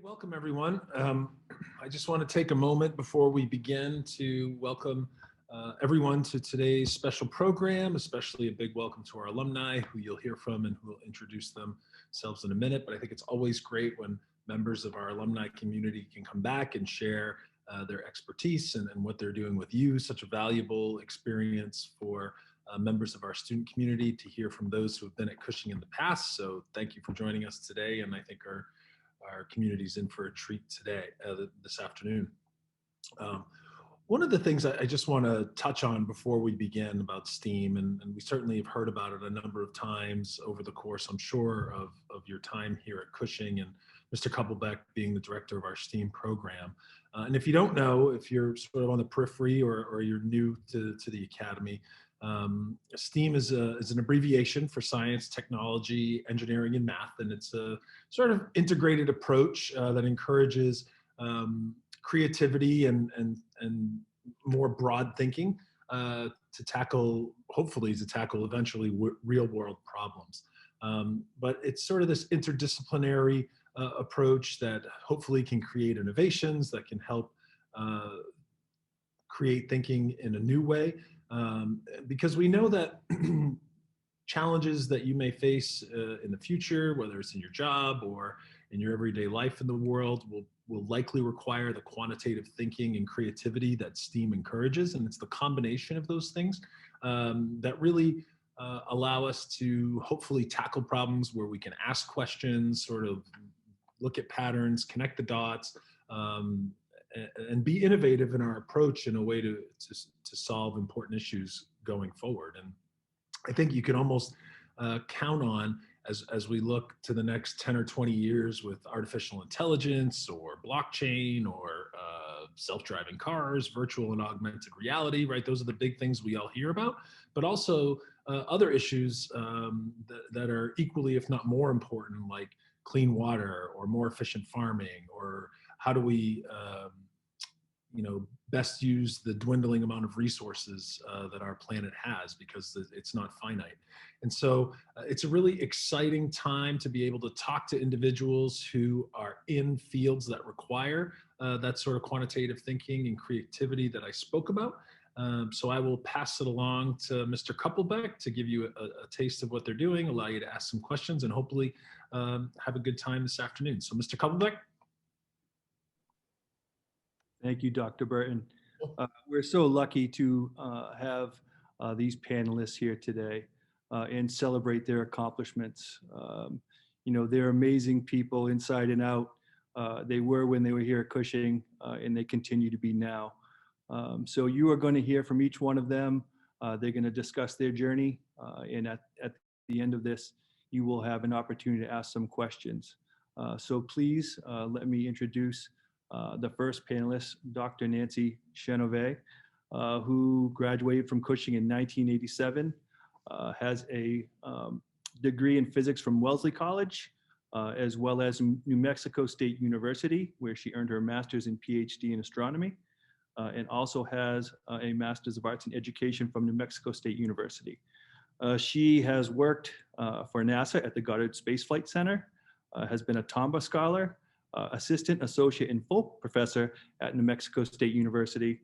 Welcome, everyone. I just want to take a moment before we begin to welcome everyone to today's special program, especially a big welcome to our alumni who you'll hear from and who will introduce themselves in a minute. But I think it's always great when members of our alumni community can come back and share their expertise and what they're doing with you. Such a valuable experience for members of our student community to hear from those who have been at Cushing in the past. So thank you for joining us today. And I think our community's in for a treat today, this afternoon. One of the things I just want to touch on before we begin about STEAM, and we certainly have heard about it a number of times over the course, I'm sure, of your time here at Cushing, and Mr. Koppelbeck being the director of our STEAM program. And if you don't know, if you're sort of on the periphery or you're new to the Academy, STEAM is an abbreviation for science, technology, engineering, and math, and it's a sort of integrated approach that encourages creativity and more broad thinking hopefully to tackle eventually real world problems. But it's sort of this interdisciplinary approach that hopefully can create innovations that can help create thinking in a new way. Because we know that challenges that you may face in the future, whether it's in your job or in your everyday life in the world, will likely require the quantitative thinking and creativity that STEAM encourages. And it's the combination of those things that really allow us to hopefully tackle problems where we can ask questions, sort of look at patterns, connect the dots, and be innovative in our approach in a way to solve important issues going forward. And I think you can almost count on, as we look to the next 10 or 20 years with artificial intelligence or blockchain or self-driving cars, virtual and augmented reality, right? Those are the big things we all hear about, but also other issues that are equally, if not more important, like clean water or more efficient farming, or how do we best use the dwindling amount of resources that our planet has, because it's not finite. And so it's a really exciting time to be able to talk to individuals who are in fields that require that sort of quantitative thinking and creativity that I spoke about. So I will pass it along to Mr. Koppelbeck to give you a taste of what they're doing, allow you to ask some questions, and hopefully have a good time this afternoon. So Mr. Koppelbeck. Thank you, Dr. Burton. We're so lucky to have these panelists here today and celebrate their accomplishments. They're amazing people inside and out. They were when they were here at Cushing, and they continue to be now. So you are going to hear from each one of them. They're going to discuss their journey, and at the end of this, you will have an opportunity to ask some questions. So please let me introduce the first panelist, Dr. Nancy Chanovey, who graduated from Cushing in 1987, has a degree in physics from Wellesley College, as well as New Mexico State University, where she earned her master's and PhD in astronomy, and also has a master's of arts in education from New Mexico State University. She has worked for NASA at the Goddard Space Flight Center, has been a Tombaugh Scholar, assistant, associate, and full professor at New Mexico State University,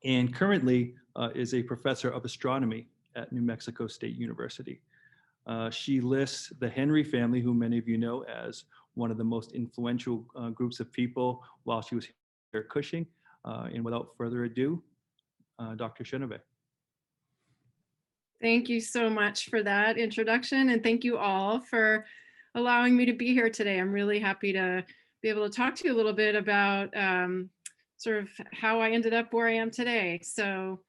and currently is a professor of astronomy at New Mexico State University. She lists the Henry family, who many of you know as one of the most influential groups of people while she was here at Cushing. And without further ado, Dr. Chanovey. Thank you so much for that introduction, and thank you all for allowing me to be here today. I'm really happy to be able to talk to you a little bit about sort of how I ended up where I am today. So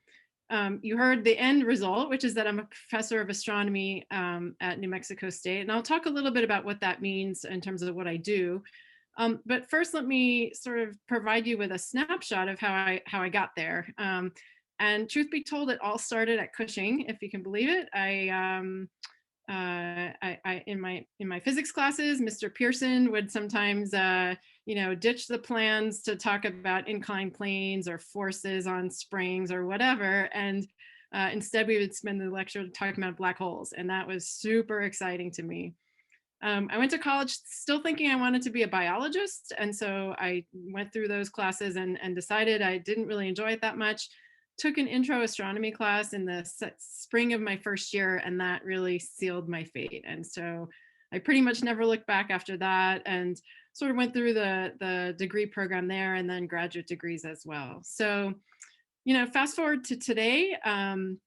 you heard the end result, which is that I'm a professor of astronomy at New Mexico State, and I'll talk a little bit about what that means in terms of what I do. But first, let me sort of provide you with a snapshot of how I got there. And truth be told, it all started at Cushing, if you can believe it. In my physics classes, Mr. Pearson would sometimes, ditch the plans to talk about inclined planes or forces on springs or whatever, and instead we would spend the lecture talking about black holes, and that was super exciting to me. I went to college still thinking I wanted to be a biologist. And so I went through those classes and decided I didn't really enjoy it that much. Took an intro astronomy class in the spring of my first year, and that really sealed my fate. And so I pretty much never looked back after that, and sort of went through the degree program there and then graduate degrees as well. So, fast forward to today, and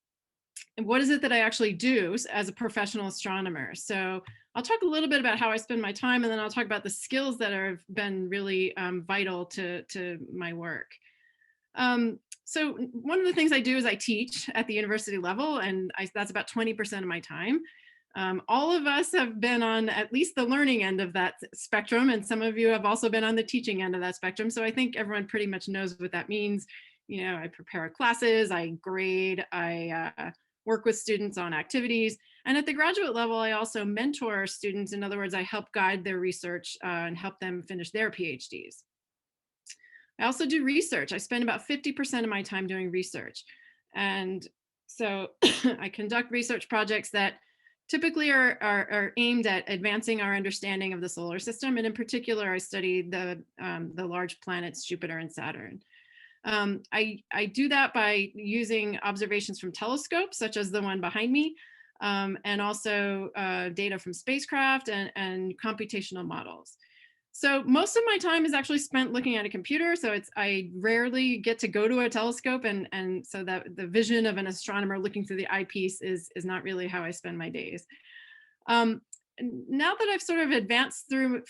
what is it that I actually do as a professional astronomer? So I'll talk a little bit about how I spend my time, and then I'll talk about the skills that have been really vital to my work. So one of the things I do is I teach at the university level, and that's about 20% of my time. All of us have been on at least the learning end of that spectrum, and some of you have also been on the teaching end of that spectrum. So I think everyone pretty much knows what that means. I prepare classes, I grade, I work with students on activities. And at the graduate level, I also mentor students. In other words, I help guide their research and help them finish their PhDs. I also do research. I spend about 50% of my time doing research. And so I conduct research projects that typically are aimed at advancing our understanding of the solar system. And in particular, I study the large planets, Jupiter and Saturn. I do that by using observations from telescopes, such as the one behind me, and also data from spacecraft and computational models. So most of my time is actually spent looking at a computer. So I rarely get to go to a telescope, and so that the vision of an astronomer looking through the eyepiece is not really how I spend my days. Now that I've sort of advanced through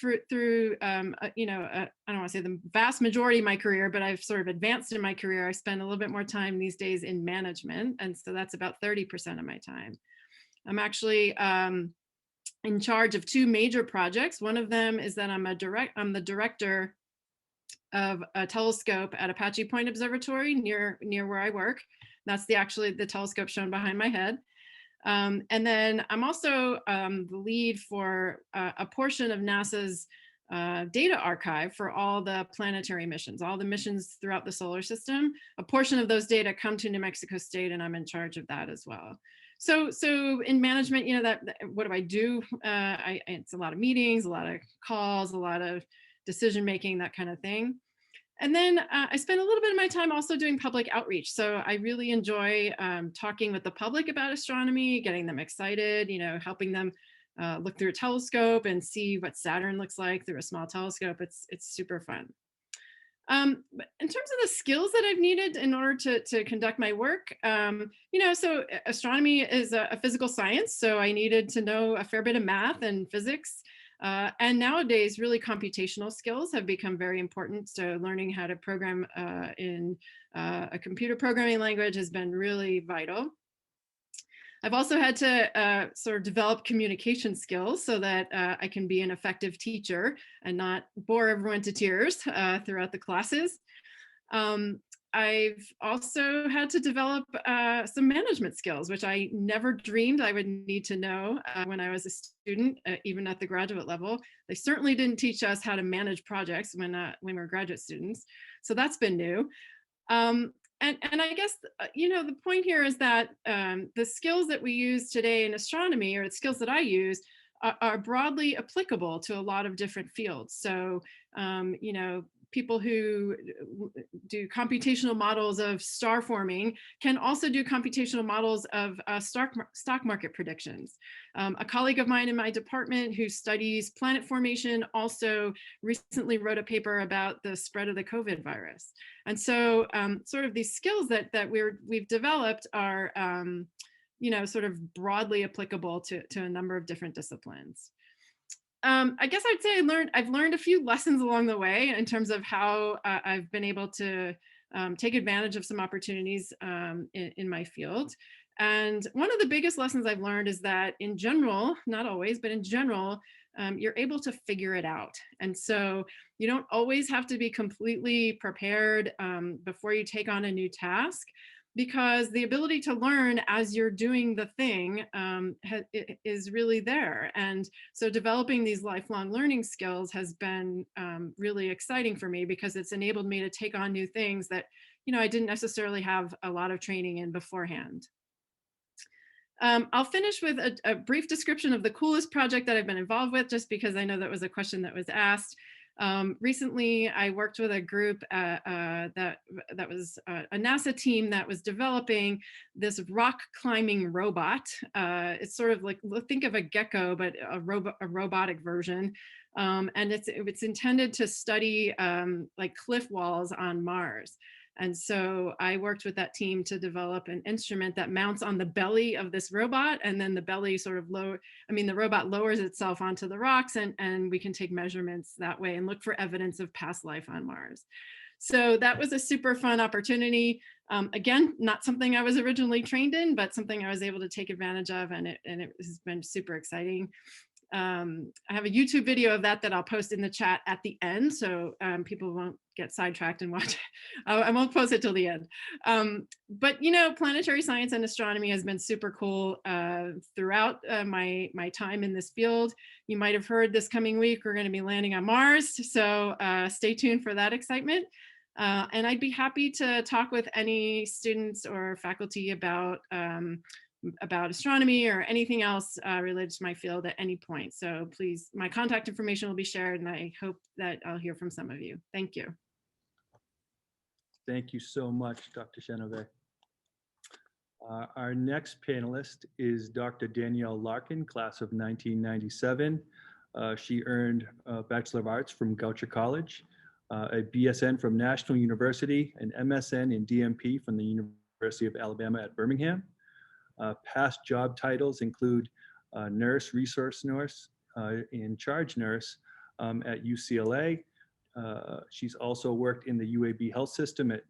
I don't want to say the vast majority of my career, but I've sort of advanced in my career, I spend a little bit more time these days in management. And so that's about 30% of my time. I'm actually in charge of two major projects. One of them is that I'm the director of a telescope at Apache Point Observatory near where I work. That's actually the telescope shown behind my head. And then I'm also the lead for a portion of NASA's data archive for all the planetary missions, all the missions throughout the solar system. A portion of those data come to New Mexico State, and I'm in charge of that as well. So in management, what do I do? It's a lot of meetings, a lot of calls, a lot of decision making, that kind of thing. And then I spend a little bit of my time also doing public outreach. So I really enjoy talking with the public about astronomy, getting them excited, helping them look through a telescope and see what Saturn looks like through a small telescope. It's super fun. But in terms of the skills that I've needed in order to conduct my work, so astronomy is a physical science. So I needed to know a fair bit of math and physics. And nowadays, really computational skills have become very important. So learning how to program in a computer programming language has been really vital. I've also had to sort of develop communication skills so that I can be an effective teacher and not bore everyone to tears throughout the classes. I've also had to develop some management skills, which I never dreamed I would need to know when I was a student, even at the graduate level. They certainly didn't teach us how to manage projects when we were graduate students. So that's been new. And I guess, the point here is that the skills that we use today in astronomy, or the skills that I use, are broadly applicable to a lot of different fields. So, people who do computational models of star forming can also do computational models of stock market predictions. A colleague of mine in my department who studies planet formation also recently wrote a paper about the spread of the COVID virus. And so sort of these skills that we've developed are sort of broadly applicable to a number of different disciplines. I guess I'd say I've learned a few lessons along the way in terms of how I've been able to take advantage of some opportunities in my field. And one of the biggest lessons I've learned is that in general, not always, but in general, you're able to figure it out. And so you don't always have to be completely prepared before you take on a new task, because the ability to learn as you're doing the thing is really there. And so developing these lifelong learning skills has been really exciting for me, because it's enabled me to take on new things that I didn't necessarily have a lot of training in beforehand. I'll finish with a brief description of the coolest project that I've been involved with, just because I know that was a question that was asked. Recently, I worked with a group that was a NASA team that was developing this rock climbing robot. It's sort of like, think of a gecko, but a robotic version. And it's intended to study like cliff walls on Mars. And so I worked with that team to develop an instrument that mounts on the belly of this robot, and then the belly sort of the robot lowers itself onto the rocks, and we can take measurements that way and look for evidence of past life on Mars. So that was a super fun opportunity. Again, not something I was originally trained in, but something I was able to take advantage of, and it has been super exciting. I have a YouTube video of that I'll post in the chat at the end, so people won't get sidetracked and watch it. I won't post it till the end. But planetary science and astronomy has been super cool throughout my time in this field. You might have heard this coming week we're going to be landing on Mars, so stay tuned for that excitement. And I'd be happy to talk with any students or faculty about astronomy or anything else related to my field at any point. So please, my contact information will be shared, and I hope that I'll hear from some of you. Thank you. Thank you so much, Dr. Chanovey. Our next panelist is Dr. Danielle Larkin, class of 1997. She earned a Bachelor of Arts from Goucher College, a BSN from National University, an MSN in DMP from the University of Alabama at Birmingham. Past job titles include nurse, resource nurse, and charge nurse at UCLA. She's also worked in the UAB health system at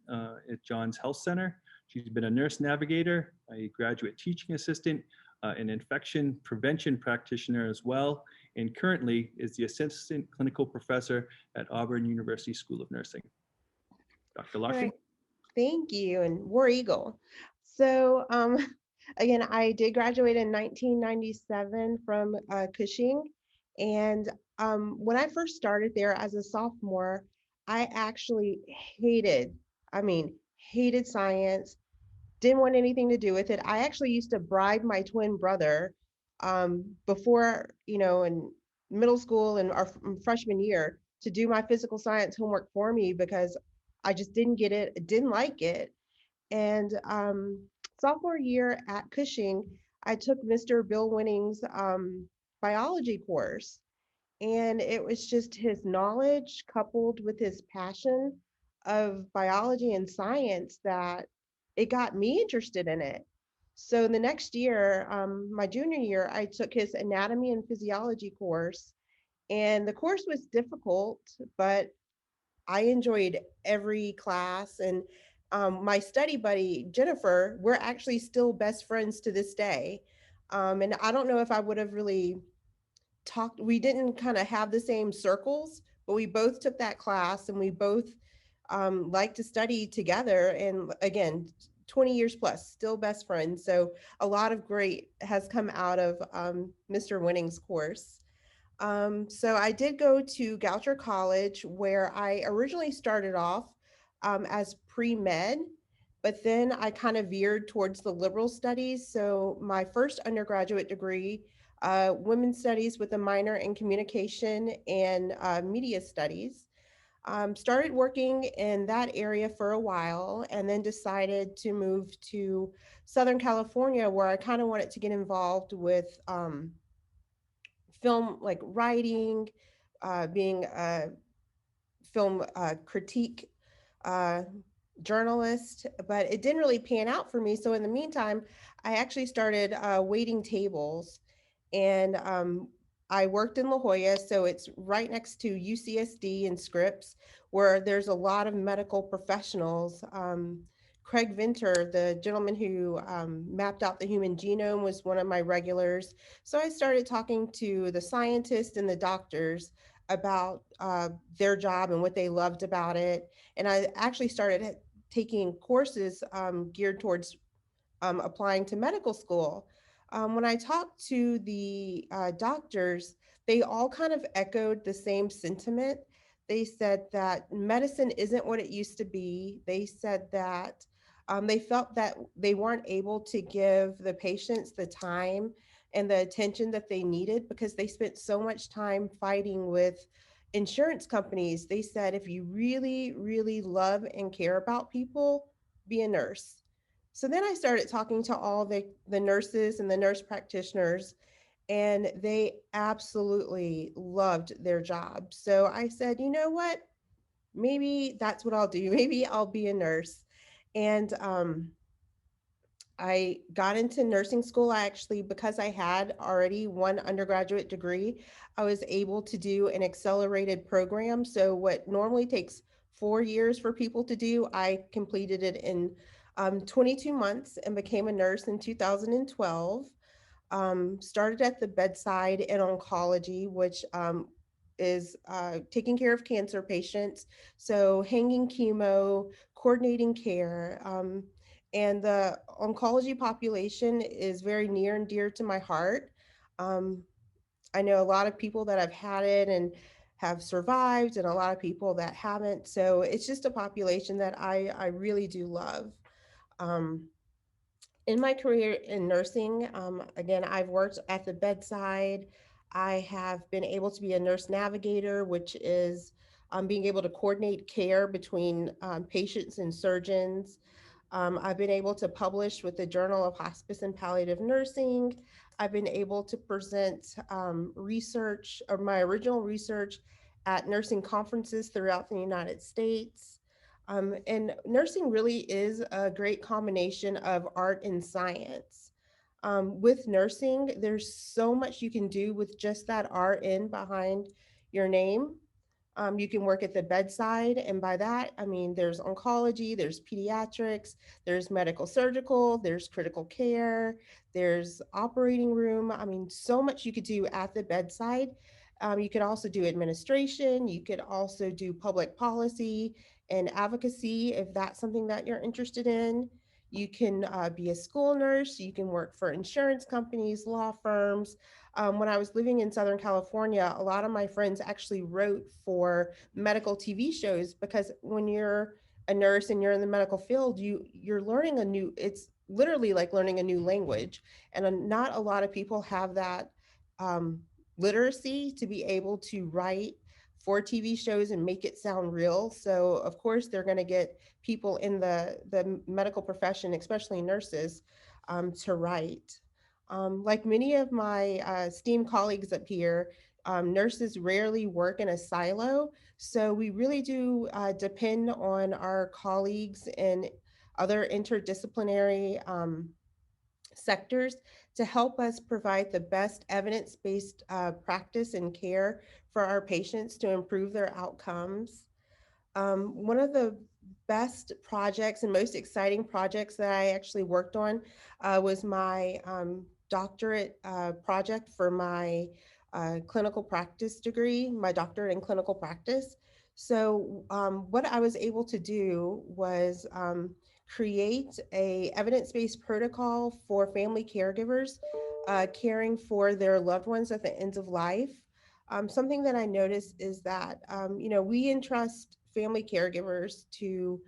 Johns Health Center. She's been a nurse navigator, a graduate teaching assistant, an infection prevention practitioner as well, and currently is the assistant clinical professor at Auburn University School of Nursing. Dr. Larkin. Right. Thank you, and War Eagle. So again, I did graduate in 1997 from Cushing, and when I first started there as a sophomore, I actually hated science, didn't want anything to do with it. I actually used to bribe my twin brother before, in middle school and our freshman year to do my physical science homework for me because I just didn't get it, didn't like it. And sophomore year at Cushing, I took Mr. Bill Winning's biology course. And it was just his knowledge coupled with his passion of biology and science that it got me interested in it. So the next year, my junior year, I took his anatomy and physiology course. And the course was difficult, but I enjoyed every class. And my study buddy, Jennifer, we're actually still best friends to this day. And I don't know if I would have really talked, we didn't kind of have the same circles, but we both took that class and we both like to study together. And again, 20 years plus, still best friends. So a lot of great has come out of Mr. Winning's course. So I did go to Goucher College, where I originally started off as pre-med, but then I kind of veered towards the liberal studies. So my first undergraduate degree, women's studies with a minor in communication and media studies. Started working in that area for a while and then decided to move to Southern California, where I kind of wanted to get involved with film, like writing, being a film critique journalist, but it didn't really pan out for me. So in the meantime, I actually started waiting tables, and I worked in La Jolla, so it's right next to UCSD and Scripps, where there's a lot of medical professionals. Craig Venter, the gentleman who mapped out the human genome, was one of my regulars. So I started talking to the scientists and the doctors about their job and what they loved about it. And I actually started taking courses geared towards applying to medical school. When I talked to the doctors, they all kind of echoed the same sentiment. They said that medicine isn't what it used to be. They said that They felt that they weren't able to give the patients the time and the attention that they needed because they spent so much time fighting with insurance companies. They said, if you really, really love and care about people, be a nurse. So then I started talking to all the nurses and the nurse practitioners, and they absolutely loved their job. So I said, you know what? Maybe that's what I'll do. Maybe I'll be a nurse. And I got into nursing school. I actually, because I had already one undergraduate degree, I was able to do an accelerated program. So, what normally takes 4 years for people to do, I completed it in 22 months and became a nurse in 2012. Started at the bedside in oncology, which is taking care of cancer patients. So, hanging chemo, coordinating care. And the oncology population is very near and dear to my heart. Um, I know a lot of people that have had it and have survived, and a lot of people that haven't. So it's just a population that I really do love. Um, in my career in nursing, again, I've worked at the bedside. I have been able to be a nurse navigator, which is being able to coordinate care between patients and surgeons. I've been able to publish with the Journal of Hospice and Palliative Nursing. I've been able to present research or my original research at nursing conferences throughout the United States. And nursing really is a great combination of art and science. With nursing, there's so much you can do with just that RN behind your name. You can work at the bedside, and by that, I mean there's oncology, there's pediatrics, there's medical surgical, there's critical care, there's operating room. I mean, so much you could do at the bedside. You could also do administration, you could also do public policy and advocacy if that's something that you're interested in. You can be a school nurse, you can work for insurance companies, law firms. When I was living in Southern California, a lot of my friends actually wrote for medical TV shows because when you're a nurse and you're in the medical field, you're learning a new. It's literally like learning a new language, and not a lot of people have that um, literacy to be able to write for TV shows and make it sound real. So of course they're going to get people in the medical profession, especially nurses, to write. Like many of my esteemed colleagues up here, nurses rarely work in a silo. So we really do depend on our colleagues in other interdisciplinary sectors to help us provide the best evidence-based practice and care for our patients to improve their outcomes. One of the best projects and most exciting projects that I actually worked on was my doctorate project for my clinical practice degree, my doctorate in clinical practice. So what I was able to do was create a evidence-based protocol for family caregivers caring for their loved ones at the end of life. Something that I noticed is that, we entrust family caregivers to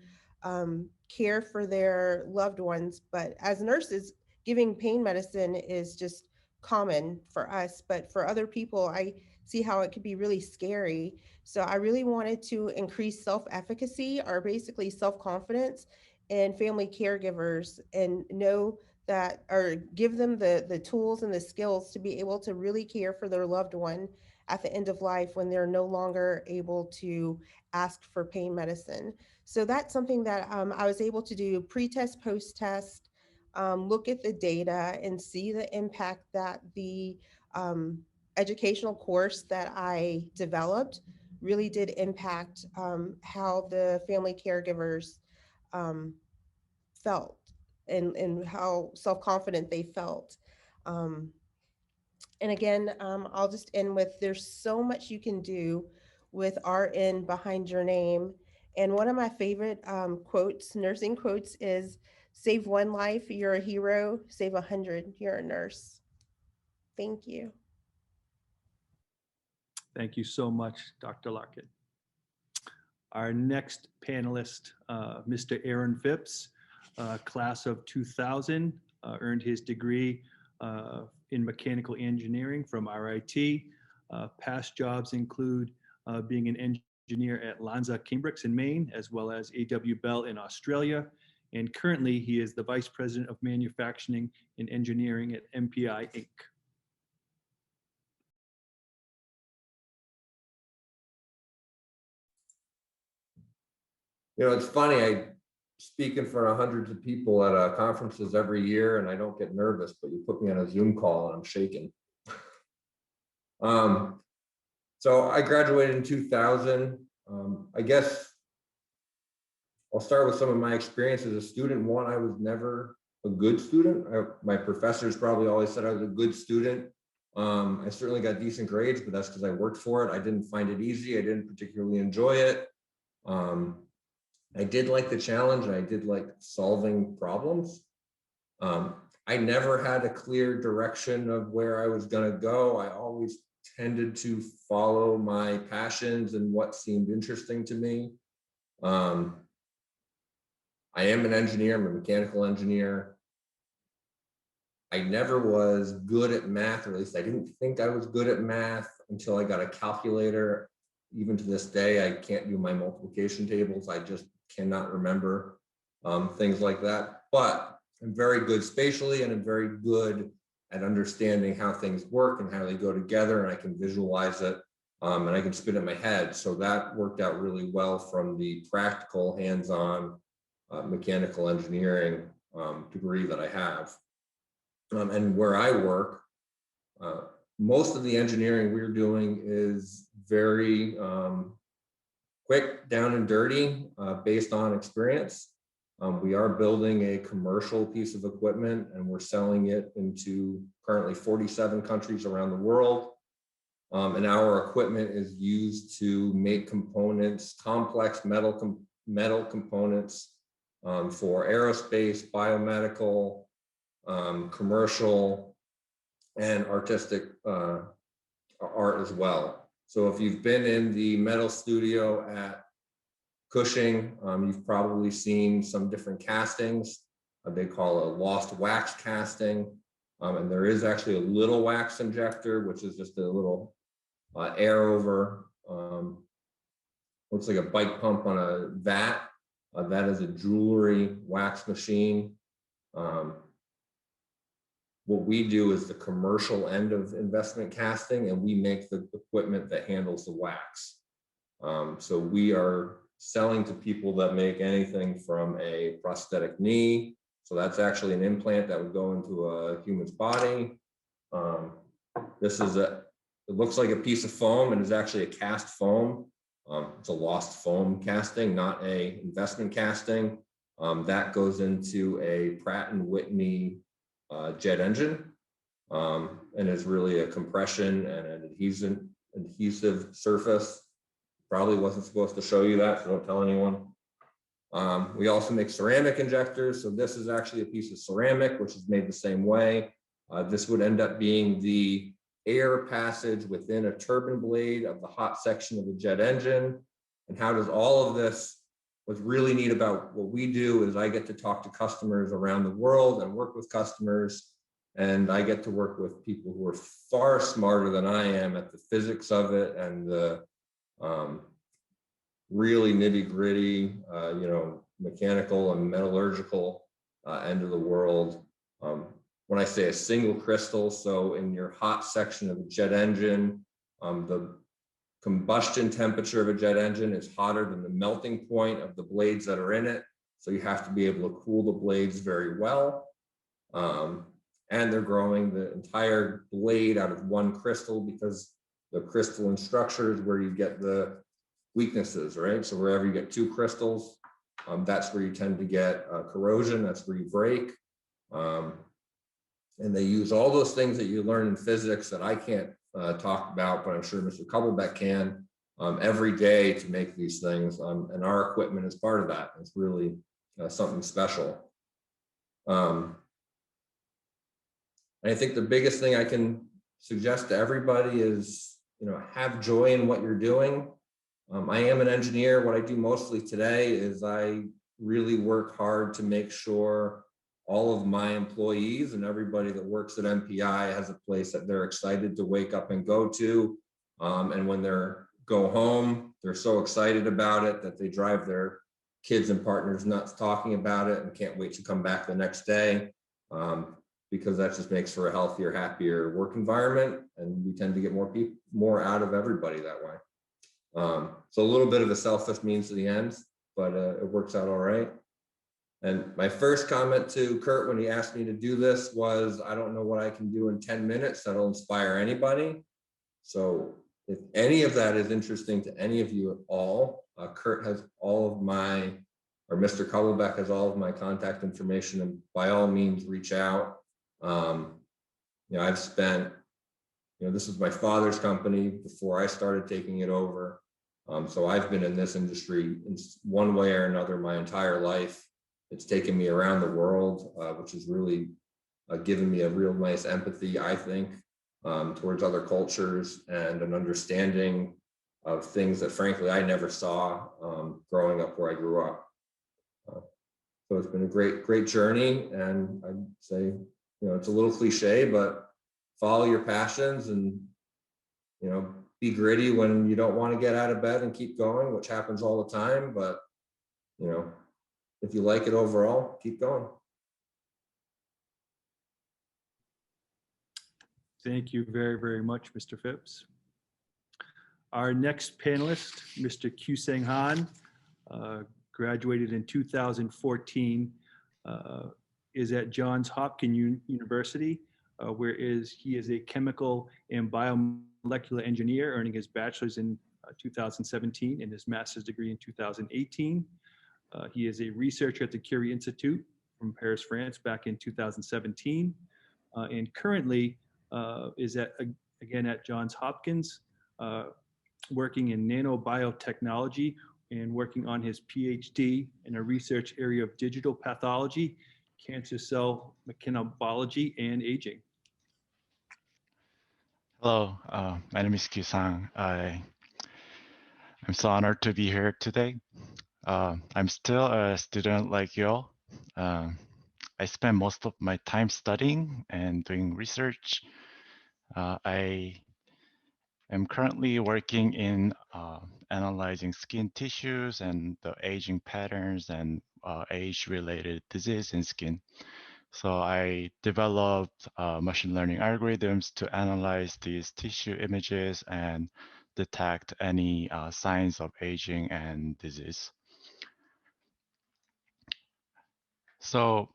care for their loved ones, but as nurses, giving pain medicine is just common for us. But for other people, I see how it could be really scary. So I really wanted to increase self-efficacy, or basically self-confidence, in family caregivers, and know that, or give them the tools and the skills to be able to really care for their loved one at the end of life when they're no longer able to ask for pain medicine. So that's something that I was able to do pre-test, post-test, look at the data and see the impact that the educational course that I developed really did impact how the family caregivers um, felt, and how self-confident they felt. Um, and again, I'll just end with, there's so much you can do with RN behind your name. And one of my favorite quotes, nursing quotes, is save one life, you're a hero, save 100, you're a nurse. Thank you. Thank you so much, Dr. Larkin. Our next panelist, Mr. Aaron Phipps. class of 2000, earned his degree in mechanical engineering from RIT. Past jobs include being an engineer at Lanza Cambrooks in Maine, as well as A.W. Bell in Australia. And currently, he is the Vice President of Manufacturing and Engineering at MPI Inc. You know, it's funny, I speak in front of hundreds of people at conferences every year, and I don't get nervous, but you put me on a Zoom call and I'm shaking. So I graduated in 2000. I guess I'll start with some of my experience as a student. One, I was never a good student. My professors probably always said I was a good student. I certainly got decent grades, but that's because I worked for it. I didn't find it easy. I didn't particularly enjoy it. I did like the challenge, and I did like solving problems. I never had a clear direction of where I was going to go. I always tended to follow my passions and what seemed interesting to me. I am an engineer. I'm a mechanical engineer. I never was good at math, or at least I didn't think I was good at math until I got a calculator. Even to this day, I can't do my multiplication tables. I just cannot remember things like that. But I'm very good spatially, and I'm very good at understanding how things work and how they go together, and I can visualize it, and I can spin it in my head. So that worked out really well from the practical, hands-on mechanical engineering degree that I have. And where I work, most of the engineering we're doing is very quick, down and dirty, based on experience. We are building a commercial piece of equipment, and we're selling it into currently 47 countries around the world. And our equipment is used to make components, complex metal components for aerospace, biomedical, commercial, and artistic art as well. So if you've been in the metal studio at Cushing, you've probably seen some different castings. They call it a lost wax casting. And there is actually a little wax injector, which is just a little air over, looks like a bike pump on a vat. That is a jewelry wax machine. What we do is the commercial end of investment casting, and we make the equipment that handles the wax. So we are selling to people that make anything from a prosthetic knee. So that's actually an implant that would go into a human's body. This is it looks like a piece of foam, and is actually a cast foam. It's a lost foam casting, not a investment casting. That goes into a Pratt & Whitney jet engine, and is really a compression and an adhesive surface. Probably wasn't supposed to show you that, so don't tell anyone. We also make ceramic injectors. So this is actually a piece of ceramic, which is made the same way. This would end up being the air passage within a turbine blade of the hot section of the jet engine. And how does all of this, what's really neat about what we do is I get to talk to customers around the world and work with customers. And I get to work with people who are far smarter than I am at the physics of it and the really nitty gritty, mechanical and metallurgical end of the world. When I say a single crystal, so in your hot section of a jet engine, the combustion temperature of a jet engine is hotter than the melting point of the blades that are in it. So you have to be able to cool the blades very well. And they're growing the entire blade out of one crystal, because the crystalline structure is where you get the weaknesses, right? So wherever you get two crystals, that's where you tend to get corrosion, that's where you break. And they use all those things that you learn in physics that I can't talk about, but I'm sure Mr. Kubblebeck can, every day to make these things. And our equipment is part of that. It's really something special. I think the biggest thing I can suggest to everybody is, have joy in what you're doing. I am an engineer. What I do mostly today is I really work hard to make sure all of my employees and everybody that works at MPI has a place that they're excited to wake up and go to. And when they're go home, they're so excited about it that they drive their kids and partners nuts talking about it and can't wait to come back the next day. Because that just makes for a healthier, happier work environment, and we tend to get more out of everybody that way. So a little bit of a selfish means to the end, but it works out all right. And my first comment to Kurt when he asked me to do this was, I don't know what I can do in 10 minutes that'll inspire anybody. So if any of that is interesting to any of you at all, Kurt has all of my, or Mr. Kubblebeck has all of my contact information, and by all means reach out. I've spent, this is my father's company before I started taking it over. So I've been in this industry in one way or another my entire life. It's taken me around the world, which has really given me a real nice empathy, I think, towards other cultures and an understanding of things that frankly I never saw growing up where I grew up. So it's been a great journey, and I'd say, it's a little cliche, but follow your passions and, be gritty when you don't want to get out of bed and keep going, which happens all the time. But, if you like it overall, keep going. Thank you very, very much, Mr. Phipps. Our next panelist, Mr. Kuseng Han, graduated in 2014, is at Johns Hopkins University, where he is a chemical and biomolecular engineer, earning his bachelor's in 2017 and his master's degree in 2018. He is a researcher at the Curie Institute from Paris, France, back in 2017, and currently is again at Johns Hopkins, working in nanobiotechnology and working on his PhD in a research area of digital pathology, cancer cell mechanobiology, and aging. Hello, my name is Kuseng. I'm so honored to be here today. I'm still a student like you all. I spend most of my time studying and doing research. I am currently working in analyzing skin tissues and the aging patterns and age-related disease in skin. So I developed machine learning algorithms to analyze these tissue images and detect any signs of aging and disease. So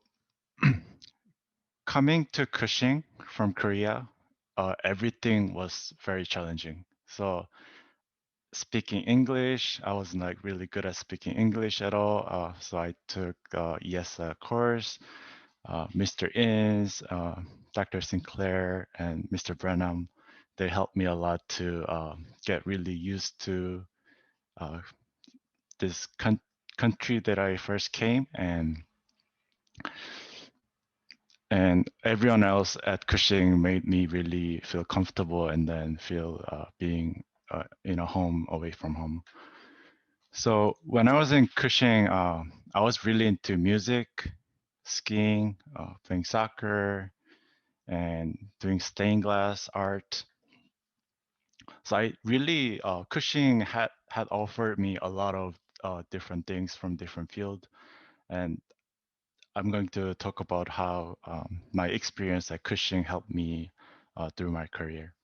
coming to Cushing from Korea, everything was very challenging. So speaking English, I wasn't like really good at speaking English at all. So I took ESL course. Mr. Inns, Dr. Sinclair, and Mr. Brenham, they helped me a lot to get really used to this country that I first came, and everyone else at Cushing made me really feel comfortable and then feel being in a home away from home. So when I was in Cushing, I was really into music, skiing, playing soccer, and doing stained glass art. So I really, Cushing had offered me a lot of different things from different fields. And I'm going to talk about how my experience at Cushing helped me through my career.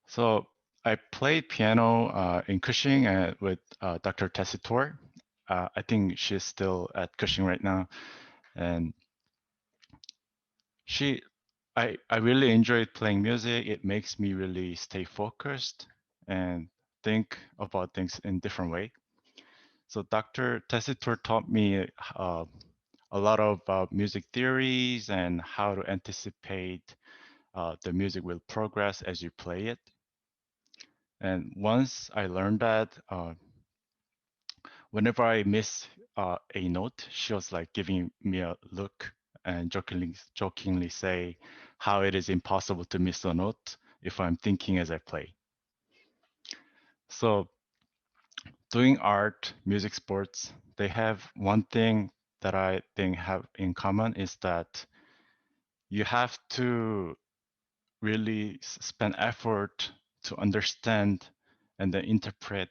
So I played piano in Cushing with Dr. Tessitor. I think she's still at Cushing right now. And I really enjoyed playing music. It makes me really stay focused and think about things in different way. So Dr. Tessitor taught me a lot of music theories and how to anticipate the music will progress as you play it. And once I learned that, whenever I miss a note, she was like giving me a look and jokingly say how it is impossible to miss a note if I'm thinking as I play. So doing art, music, sports, they have one thing that I think have in common is that you have to really spend effort to understand and then interpret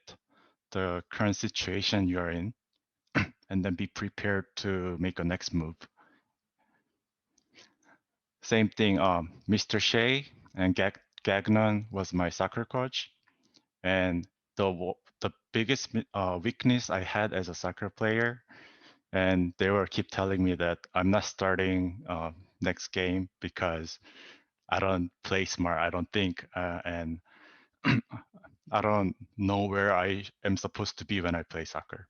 the current situation you're in, and then be prepared to make a next move. Same thing, Mr. Shea and Gagnon was my soccer coach, and the biggest weakness I had as a soccer player, and they were keep telling me that I'm not starting next game because I don't play smart, I don't think, and I don't know where I am supposed to be when I play soccer.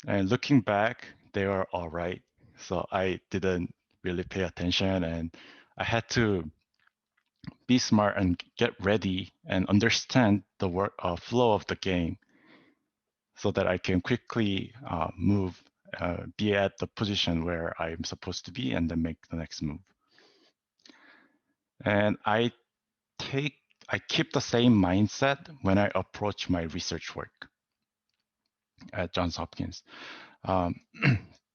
And looking back, they were all right. So I didn't really pay attention, and I had to be smart and get ready and understand the flow of the game so that I can quickly move, be at the position where I'm supposed to be, and then make the next move. And I keep the same mindset when I approach my research work at Johns Hopkins. Um,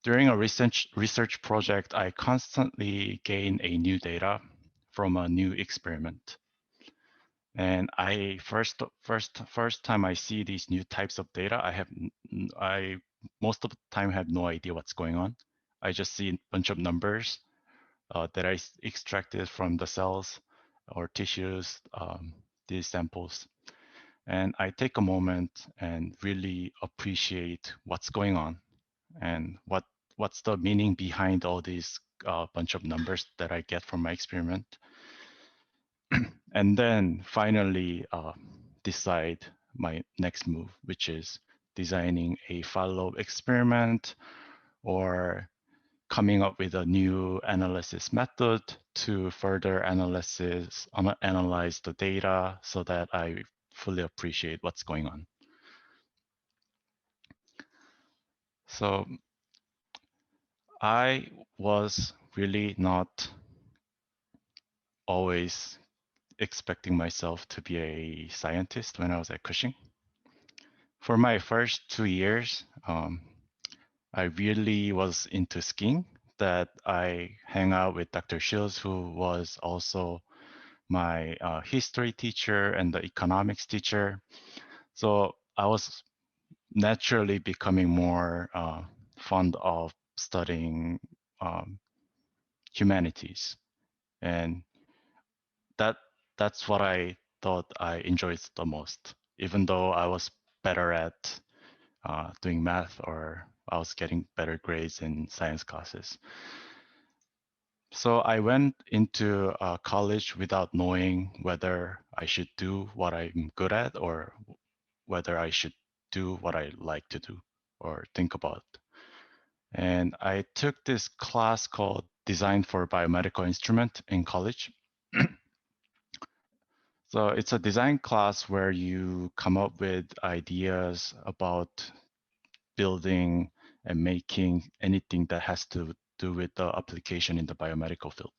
during a research project, I constantly gain a new data from a new experiment. And I first time I see these new types of data, I most of the time have no idea what's going on. I just see a bunch of numbers that I extracted from the cells or tissues, these samples. And I take a moment and really appreciate what's going on and what's the meaning behind all these bunch of numbers that I get from my experiment. And then finally decide my next move, which is designing a follow-up experiment or coming up with a new analysis method to further analyze the data so that I fully appreciate what's going on. So I was really not always expecting myself to be a scientist when I was at Cushing. For my first 2 years, I really was into skiing, that I hang out with Dr. Shields, who was also my history teacher and the economics teacher. So I was naturally becoming more fond of studying humanities. And that's what I thought I enjoyed the most, even though I was better at doing math or I was getting better grades in science classes. So I went into college without knowing whether I should do what I'm good at or whether I should do what I like to do or think about. And I took this class called Design for Biomedical Instrument in college. So it's a design class where you come up with ideas about building and making anything that has to do with the application in the biomedical field.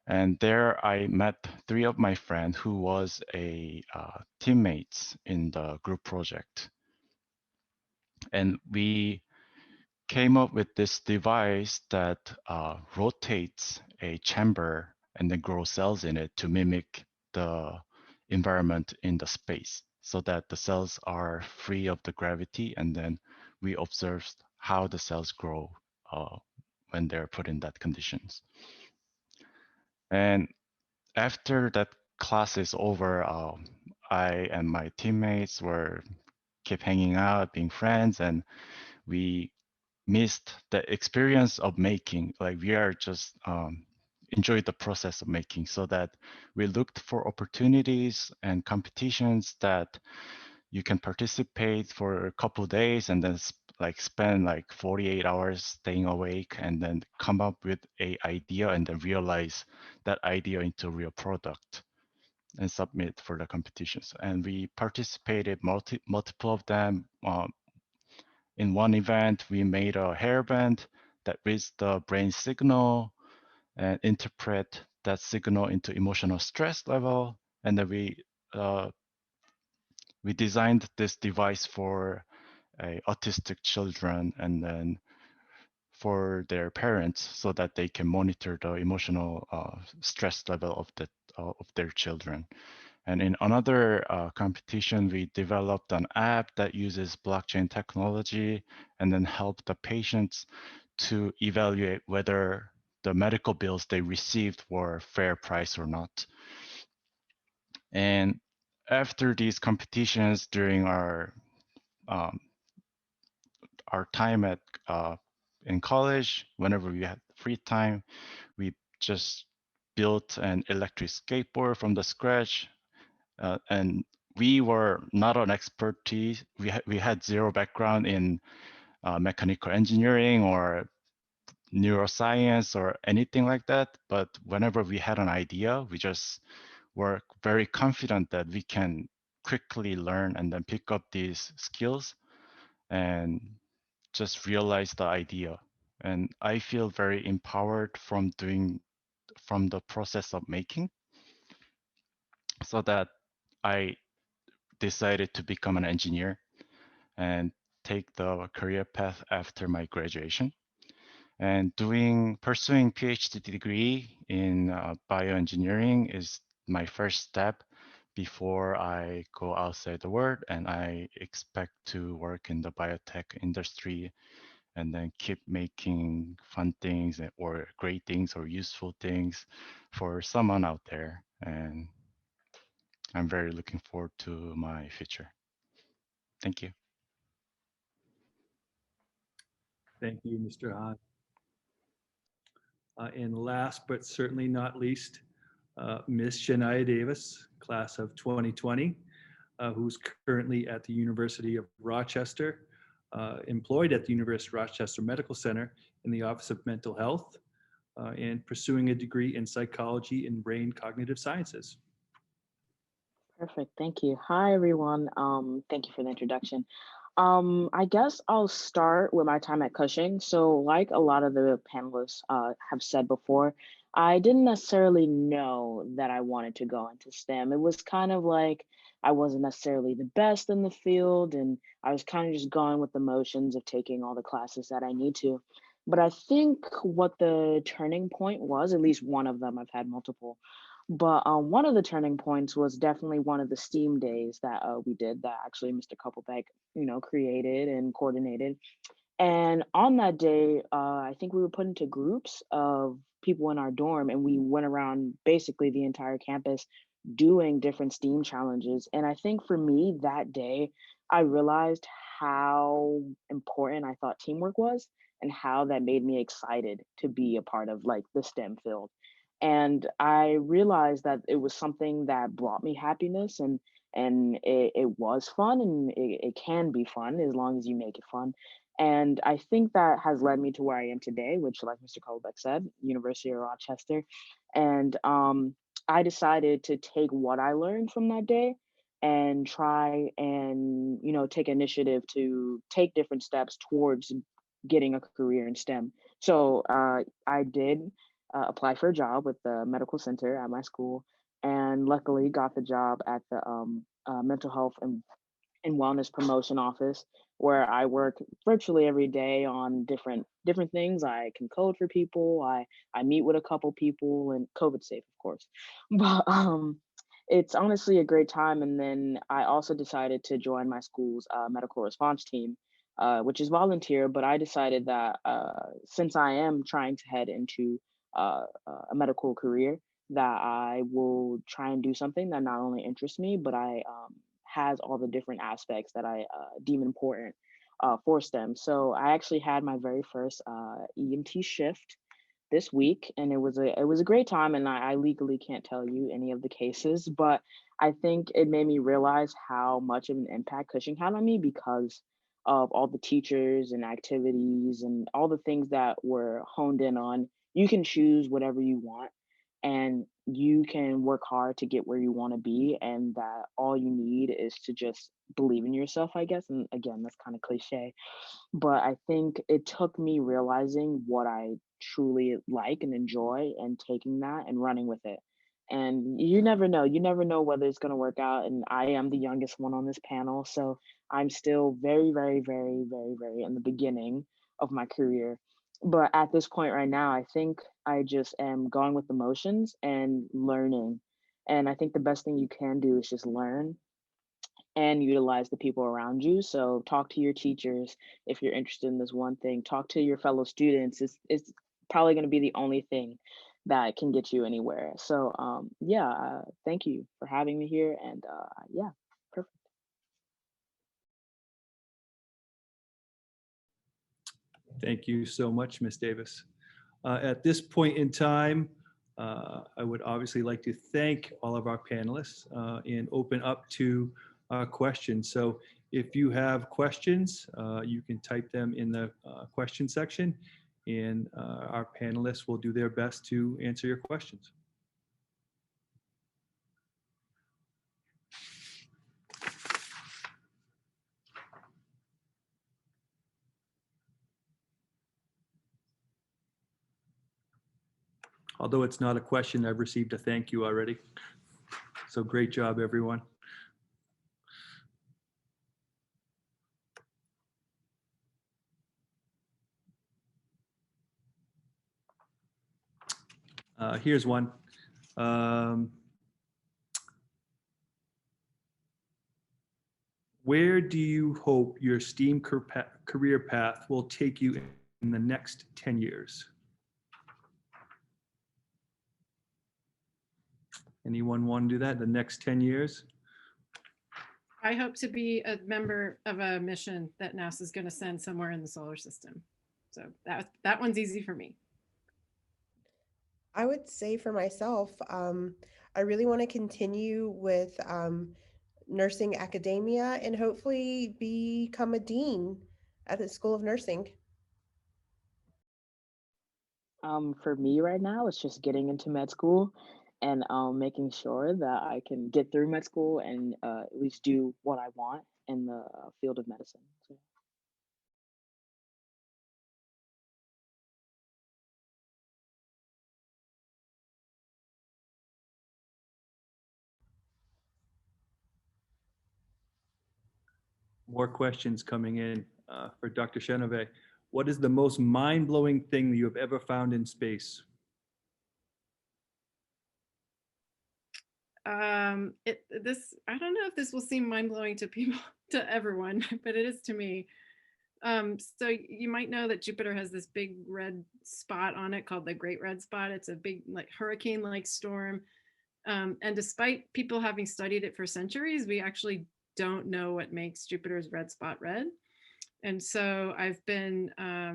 And there I met 3 of my friends who was a teammates in the group project. And we came up with this device that rotates a chamber and then grow cells in it to mimic the environment in the space so that the cells are free of the gravity, and then we observed how the cells grow when they're put in that conditions. And after that class is over, I and my teammates were keep hanging out, being friends, and we missed the experience of making. Like we are just enjoyed the process of making, so that we looked for opportunities and competitions that you can participate for a couple of days and then spend like 48 hours staying awake and then come up with a idea and then realize that idea into real product and submit for the competitions. And we participated multiple of them. In one event, we made a hairband that reads the brain signal and interpret that signal into emotional stress level. And then we we designed this device for autistic children and then for their parents so that they can monitor the emotional stress level of their children. And in another competition, we developed an app that uses blockchain technology and then help the patients to evaluate whether the medical bills they received were fair price or not. And after these competitions during um, our time at in college, whenever we had free time, we just built an electric skateboard from the scratch, and we were not an expertise. We had zero background in mechanical engineering or neuroscience or anything like that. But whenever we had an idea, we just were very confident that we can quickly learn and then pick up these skills and just realize the idea. And I feel very empowered from the process of making, so that I decided to become an engineer and take the career path after my graduation. And pursuing PhD degree in bioengineering is my first step before I go outside the world, and I expect to work in the biotech industry and then keep making fun things or great things or useful things for someone out there. And I'm very looking forward to my future. Thank you. Thank you, Mr. Han. And last but certainly not least, Ms. Shania Davis, class of 2020, who's currently at the University of Rochester, employed at the University of Rochester Medical Center in the Office of Mental Health, and pursuing a degree in psychology and brain cognitive sciences. Perfect. Thank you. Hi, everyone. Thank you for the introduction. I guess I'll start with my time at Cushing. So, like a lot of the panelists have said before, I didn't necessarily know that I wanted to go into STEM. It was kind of like I wasn't necessarily the best in the field, and I was kind of just going with the motions of taking all the classes that I need to. But I think what the turning point was, at least one of them, I've had multiple, but one of the turning points was definitely one of the STEAM days that we did that actually Mr. Koppelbeck, created and coordinated. And on that day, I think we were put into groups of people in our dorm, and we went around basically the entire campus doing different STEAM challenges. And I think for me that day, I realized how important I thought teamwork was and how that made me excited to be a part of like the STEM field. And I realized that it was something that brought me happiness, and it was fun, and it can be fun as long as you make it fun. And I think that has led me to where I am today, which, like Mr. Kohlbeck said, University of Rochester. And I decided to take what I learned from that day and try and, take initiative to take different steps towards getting a career in STEM. So I did apply for a job with the medical center at my school, and luckily got the job at the mental health and wellness promotion office, where I work virtually every day on different things. I can code for people. I meet with a couple people, and COVID safe, of course. But it's honestly a great time. And then I also decided to join my school's medical response team, which is volunteer. But I decided that since I am trying to head into a medical career, that I will try and do something that not only interests me, but I has all the different aspects that I deem important for STEM. So I actually had my very first EMT shift this week, and it was a great time. And I legally can't tell you any of the cases, but I think it made me realize how much of an impact Cushing had on me because of all the teachers and activities and all the things that were honed in on. You can choose whatever you want, and you can work hard to get where you want to be, and that all you need is to just believe in yourself, I guess. And again, that's kind of cliche, but I think it took me realizing what I truly like and enjoy, and taking that and running with it. And you never know whether it's going to work out. And I am the youngest one on this panel, so I'm still very, very, very, very, very in the beginning of my career. But at this point right now, I think I just am going with the motions and learning. And I think the best thing you can do is just learn and utilize the people around you. So talk to your teachers if you're interested in this one thing. Talk to your fellow students. It's probably going to be the only thing that can get you anywhere. So yeah, thank you for having me here. And yeah, perfect. Thank you so much, Ms. Davis. At this point in time, I would obviously like to thank all of our panelists and open up to questions. So if you have questions, you can type them in the question section, and our panelists will do their best to answer your questions. Although it's not a question, I've received a thank you already. So great job, everyone. Here's one. Where do you hope your STEAM career path will take you in the next 10 years? Anyone want to do that? The next 10 years? I hope to be a member of a mission that NASA is going to send somewhere in the solar system. So that one's easy for me. I would say for myself, I really want to continue with nursing academia and hopefully become a dean at the School of Nursing. For me right now, it's just getting into med school and making sure that I can get through med school and at least do what I want in the field of medicine. So. More questions coming in for Dr. Chanovey. What is the most mind-blowing thing that you have ever found in space? I don't know if this will seem mind-blowing to people, to everyone, but it is to me. So you might know that Jupiter has this big red spot on it called the Great Red Spot. It's a big like hurricane-like storm. And despite people having studied it for centuries, we actually don't know what makes Jupiter's red spot red. And so I've been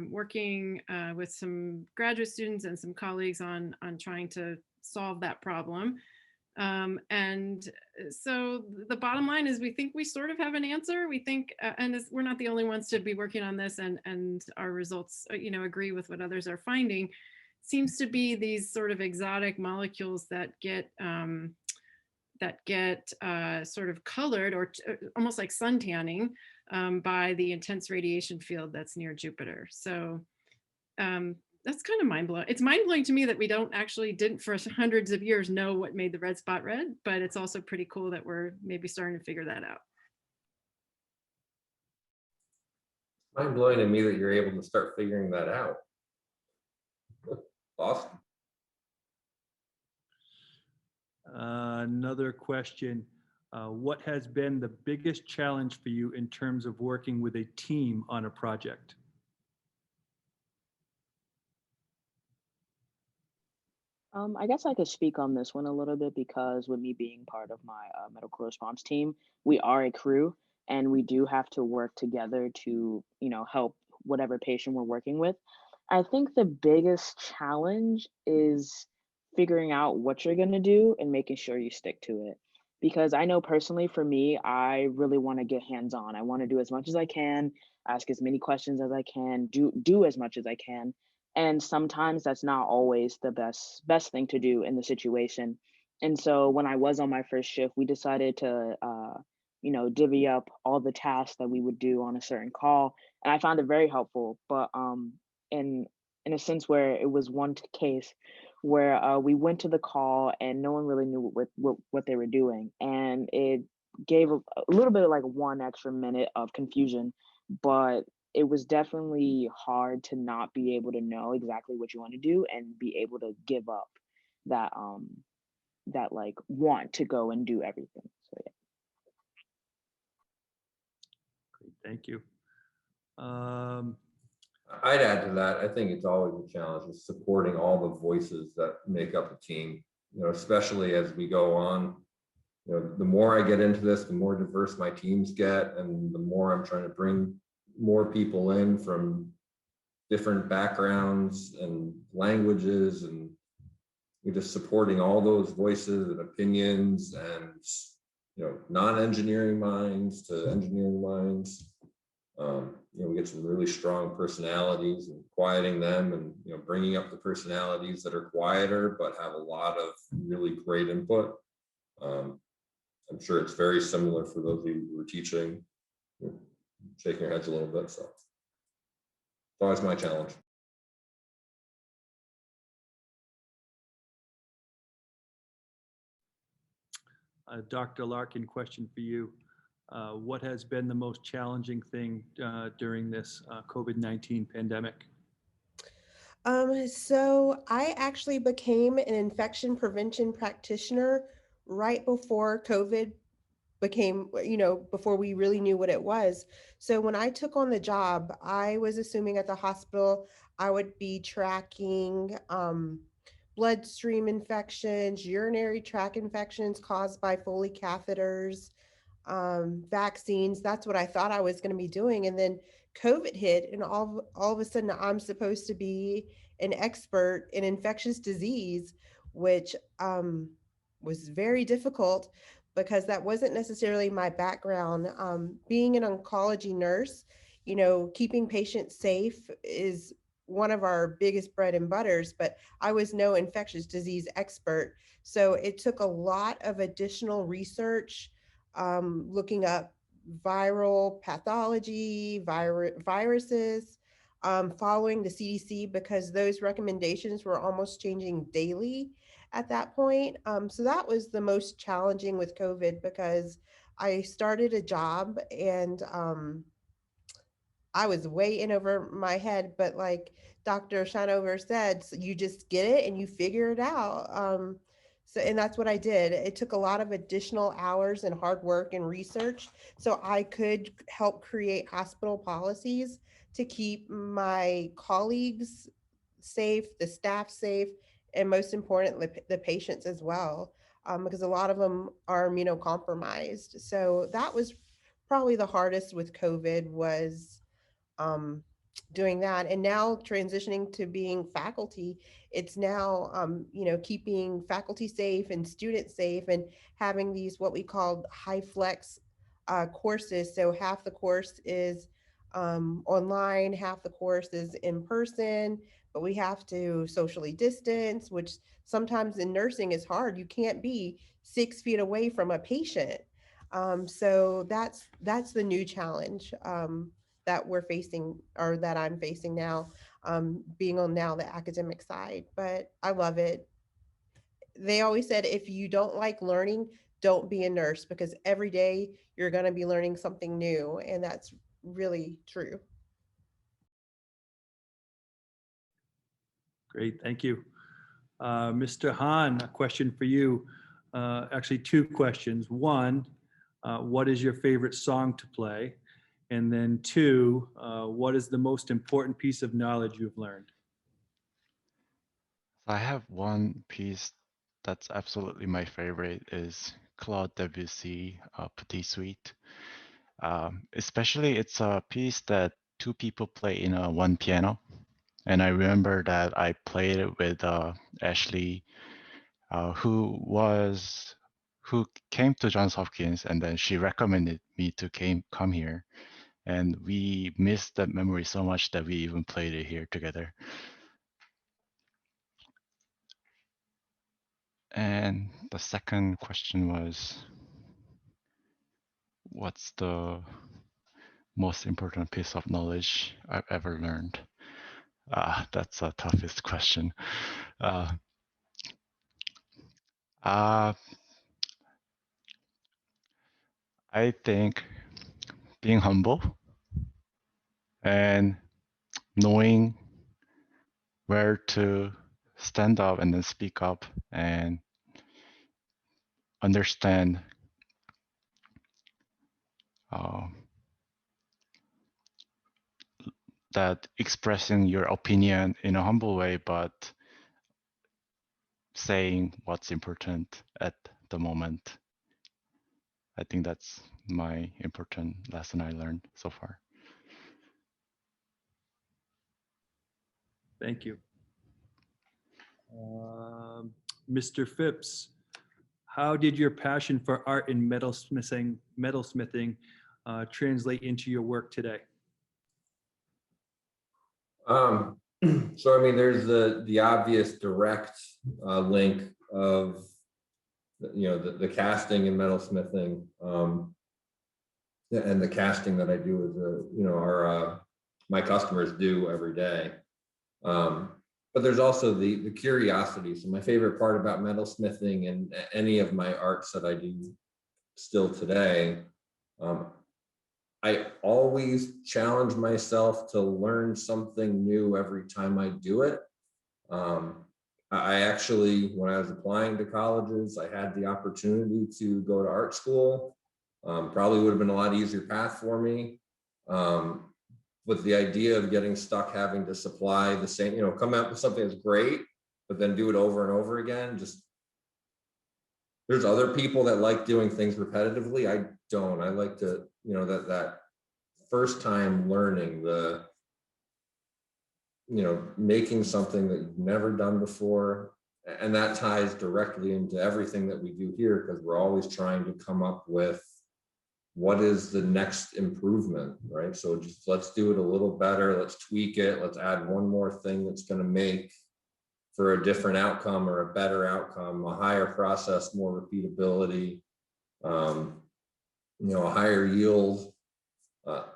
working with some graduate students and some colleagues on trying to solve that problem. And so the bottom line is we think we sort of have an answer. We think, and we're not the only ones to be working on this, and our results, agree with what others are finding. Seems to be these sort of exotic molecules that get sort of colored or almost like sun tanning by the intense radiation field that's near Jupiter. So that's kind of mind-blowing. It's mind-blowing to me that we didn't for hundreds of years know what made the red spot red, but it's also pretty cool that we're maybe starting to figure that out. Mind-blowing to me that you're able to start figuring that out. Awesome. Another question. What has been the biggest challenge for you in terms of working with a team on a project? I guess I could speak on this one a little bit because with me being part of my medical response team, we are a crew and we do have to work together to, help whatever patient we're working with. I think the biggest challenge is figuring out what you're going to do and making sure you stick to it. Because I know personally for me, I really want to get hands-on. I want to do as much as I can, ask as many questions as I can, do as much as I can. And sometimes that's not always the best thing to do in the situation. And so when I was on my first shift, we decided to divvy up all the tasks that we would do on a certain call, and I found it very helpful. But in a sense where it was one case where we went to the call and no one really knew what they were doing, and it gave a little bit of like 1 extra minute of confusion, but it was definitely hard to not be able to know exactly what you want to do and be able to give up that that like want to go and do everything. So yeah. Great, thank you. Um, I'd add to that. I think it's always a challenge is supporting all the voices that make up a team, especially as we go on. The more I get into this, the more diverse my teams get, and the more I'm trying to bring more people in from different backgrounds and languages, and you're just supporting all those voices and opinions and non-engineering minds to engineering minds. We get some really strong personalities, and quieting them, and bringing up the personalities that are quieter but have a lot of really great input. I'm sure it's very similar for those of you who are teaching. You're shaking your heads a little bit, so it's always my challenge. Dr. Larkin, question for you. What has been the most challenging thing during this COVID-19 pandemic? So I actually became an infection prevention practitioner right before COVID became, before we really knew what it was. So when I took on the job, I was assuming at the hospital, I would be tracking bloodstream infections, urinary tract infections caused by Foley catheters, vaccines. That's what I thought I was going to be doing. And then COVID hit, and all of a sudden I'm supposed to be an expert in infectious disease, which was very difficult because that wasn't necessarily my background. Being an oncology nurse, keeping patients safe is one of our biggest bread and butters, but I was no infectious disease expert. So it took a lot of additional research, looking up viral pathology, viruses, following the CDC because those recommendations were almost changing daily at that point. So that was the most challenging with COVID because I started a job and I was way in over my head, but like Dr. Chanovey said, you just get it and you figure it out. And that's what I did. It took a lot of additional hours and hard work and research so I could help create hospital policies to keep my colleagues safe, the staff safe, and most importantly, the patients as well, because a lot of them are immunocompromised. So that was probably the hardest with COVID was um, doing that. And now transitioning to being faculty, it's now, keeping faculty safe and students safe and having these what we call high flex courses. So half the course is online, half the course is in person, but we have to socially distance, which sometimes in nursing is hard. You can't be 6 feet away from a patient. So that's the new challenge. That we're facing or that I'm facing now, being on now the academic side, but I love it. They always said, if you don't like learning, don't be a nurse because every day you're going to be learning something new. And that's really true. Great, thank you. Mr. Han, a question for you. Actually, two questions. One, what is your favorite song to play? And then two, what is the most important piece of knowledge you've learned? I have one piece that's absolutely my favorite is Claude Debussy, Petit Suite. Especially it's a piece that two people play in one piano. And I remember that I played it with Ashley, who came to Johns Hopkins, and then she recommended me to come here. And we missed that memory so much that we even played it here together. And the second question was, what's the most important piece of knowledge I've ever learned? That's the toughest question. Uh, I think being humble and knowing where to stand up and then speak up and understand uh, that expressing your opinion in a humble way, but saying what's important at the moment. I think that's my important lesson I learned so far. Thank you. Mr. Phipps, how did your passion for art and metalsmithing translate into your work today? So I mean, there's the obvious direct link of the casting and metalsmithing, and the casting that I do is our my customers do every day. But there's also the curiosity. So my favorite part about metalsmithing and any of my arts that I do still today, I always challenge myself to learn something new every time I do it. I actually, when I was applying to colleges, I had the opportunity to go to art school. Probably would have been a lot easier path for me. With the idea of getting stuck having to supply the same, come out with something that's great, but then do it over and over again. Just, there's other people that like doing things repetitively. I don't. I like to, that first time learning, making something that you've never done before. And that ties directly into everything that we do here, because we're always trying to come up with what is the next improvement, right? So just let's do it a little better. Let's tweak it. Let's add one more thing that's going to make for a different outcome or a better outcome, a higher process, more repeatability, a higher yield,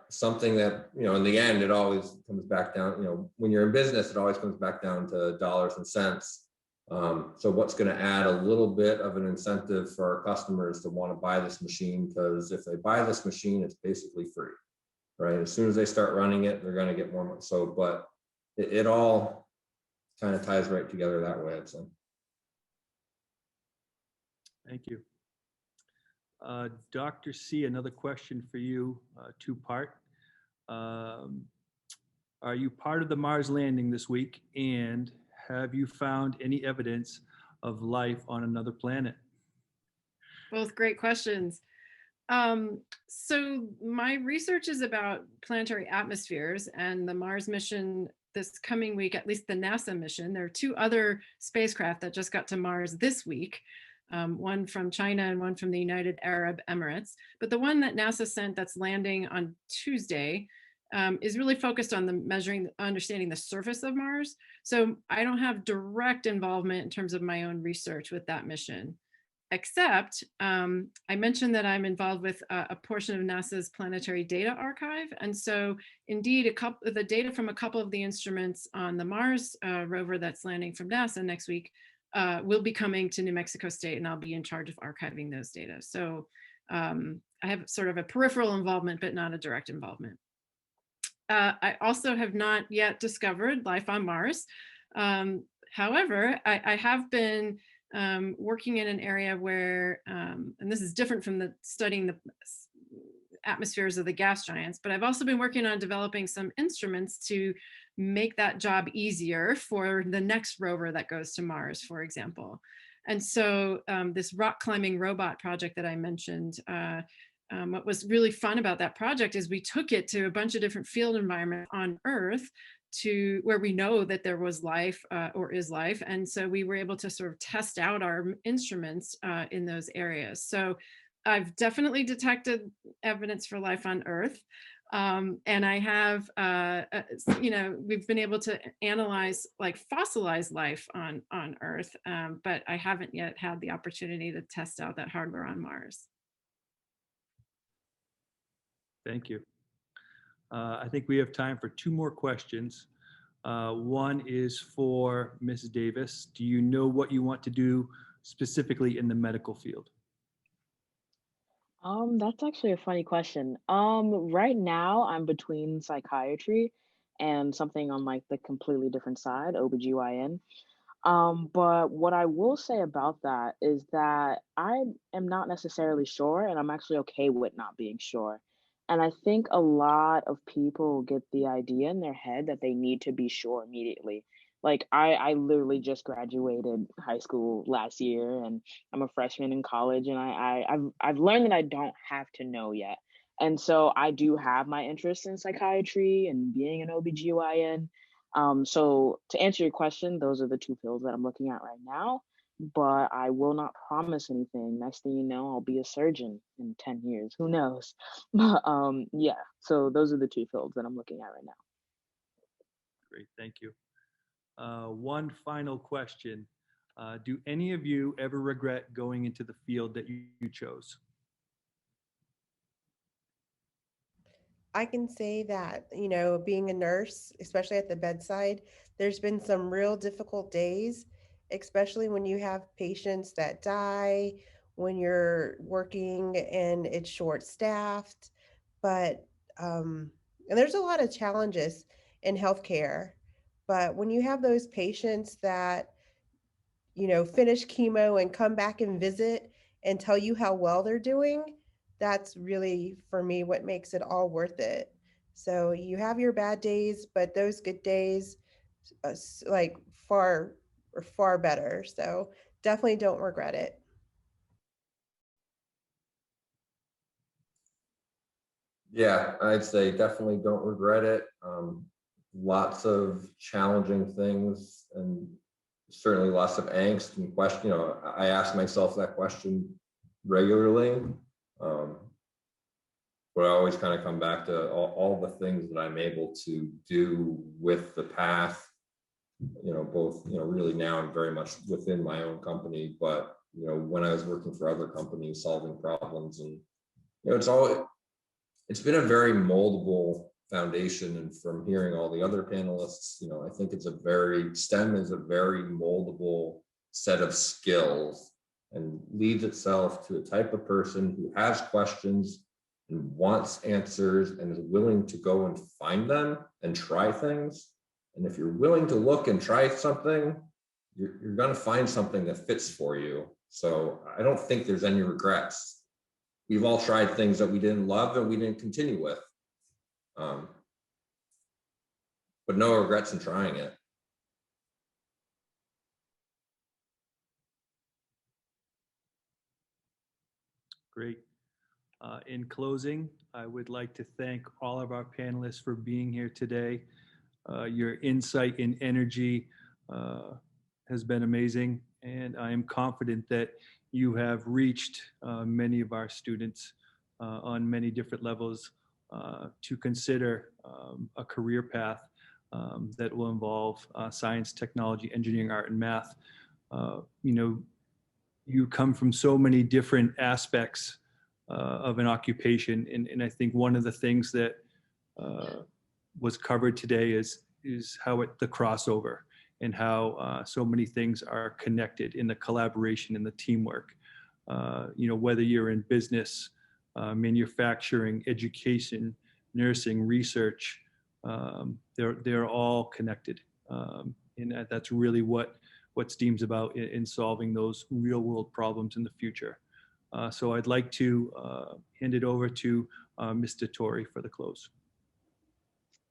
something that, in the end, it always comes back down, when you're in business, it always comes back down to dollars and cents. So what's going to add a little bit of an incentive for our customers to want to buy this machine? Because if they buy this machine, it's basically free, right? As soon as they start running it, they're going to get more money. So, but it all kind of ties right together that way, I'd say. Thank you. Dr. C, another question for you, two-part. Are you part of the Mars landing this week? And have you found any evidence of life on another planet? Both great questions. So my research is about planetary atmospheres, and the Mars mission this coming week, at least the NASA mission. There are two other spacecraft that just got to Mars this week, one from China and one from the United Arab Emirates. But the one that NASA sent that's landing on Tuesday is really focused on understanding the surface of Mars. So I don't have direct involvement in terms of my own research with that mission, except I mentioned that I'm involved with a portion of NASA's Planetary Data Archive. And so indeed, the data from a couple of the instruments on the Mars rover that's landing from NASA next week will be coming to New Mexico State, and I'll be in charge of archiving those data. So I have sort of a peripheral involvement, but not a direct involvement. I also have not yet discovered life on Mars. However, I have been working in an area where, and this is different from studying the atmospheres of the gas giants, but I've also been working on developing some instruments to make that job easier for the next rover that goes to Mars, for example. And so this rock climbing robot project that I mentioned, what was really fun about that project is we took it to a bunch of different field environments on Earth to where we know that there was life or is life. And so we were able to sort of test out our instruments in those areas. So I've definitely detected evidence for life on Earth. And I have, we've been able to analyze like fossilized life on Earth, but I haven't yet had the opportunity to test out that hardware on Mars. Thank you. I think we have time for two more questions. One is for Ms. Davis. Do you know what you want to do specifically in the medical field? That's actually a funny question. Right now I'm between psychiatry and something on like the completely different side, OBGYN. But what I will say about that is that I am not necessarily sure, and I'm actually okay with not being sure. And I think a lot of people get the idea in their head that they need to be sure immediately. Like I literally just graduated high school last year, and I'm a freshman in college, and I've learned that I don't have to know yet. And so I do have my interest in psychiatry and being an OBGYN. So to answer your question, those are the two fields that I'm looking at right now, but I will not promise anything. Next thing you know, I'll be a surgeon in 10 years. Who knows? But yeah, so those are the two fields that I'm looking at right now. Great, thank you. One final question. Do any of you ever regret going into the field that you chose? I can say that, being a nurse, especially at the bedside, there's been some real difficult days, especially when you have patients that die, when you're working and it's short staffed. But, and there's a lot of challenges in healthcare. But when you have those patients that finish chemo and come back and visit and tell you how well they're doing, that's really, for me, what makes it all worth it. So you have your bad days, but those good days, like far better. So definitely don't regret it. Yeah, I'd say definitely don't regret it. Lots of challenging things and certainly lots of angst and question. I ask myself that question regularly. But I always kind of come back to all the things that I'm able to do with the path, both, really now I'm very much within my own company, but, when I was working for other companies, solving problems, and, it's been a very moldable foundation. And from hearing all the other panelists, I think STEM is a very moldable set of skills and leads itself to a type of person who has questions and wants answers and is willing to go and find them and try things. And if you're willing to look and try something, you're going to find something that fits for you. So I don't think there's any regrets. We've all tried things that we didn't love and we didn't continue with. But no regrets in trying it. Great. In closing, I would like to thank all of our panelists for being here today. Your insight and energy has been amazing, and I am confident that you have reached many of our students on many different levels to consider a career path that will involve science, technology, engineering, art, and math. You come from so many different aspects of an occupation, and I think one of the things that was covered today is how the crossover and how so many things are connected in the collaboration and the teamwork. Whether you're in business, manufacturing, education, nursing, research, they're all connected, and that's really what STEAM's about in solving those real world problems in the future. So I'd like to hand it over to Mr. Torrey for the close.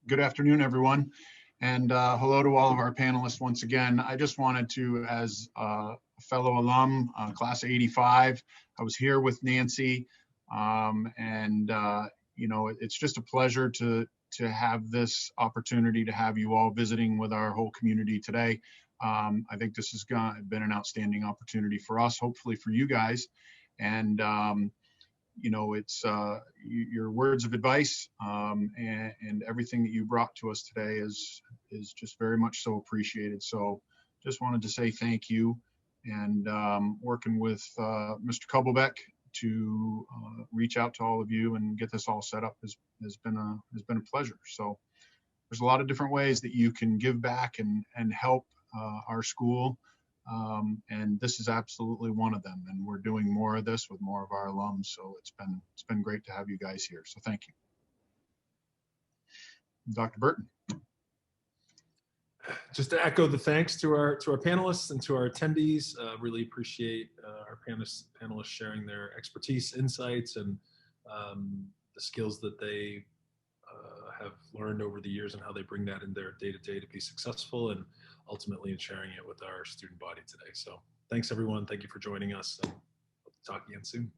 Good afternoon, everyone. And hello to all of our panelists once again. I just wanted to, as a fellow alum, class of '85, I was here with Nancy. It's just a pleasure to have this opportunity to have you all visiting with our whole community today. I think this has been an outstanding opportunity for us, hopefully for you guys. And it's your words of advice and everything that you brought to us today is just very much so appreciated. So just wanted to say thank you, and working with Mr. Kubelbeck to reach out to all of you and get this all set up has been a pleasure. So there's a lot of different ways that you can give back and help our school And this is absolutely one of them. And we're doing more of this with more of our alums. So it's been great to have you guys here. So thank you. Dr. Burton. Just to echo the thanks to our panelists and to our attendees. Really appreciate our panelists sharing their expertise, insights, and the skills that they have learned over the years and how they bring that in their day-to-day to be successful, and ultimately in sharing it with our student body today. So thanks everyone. Thank you for joining us, and we'll talk again soon.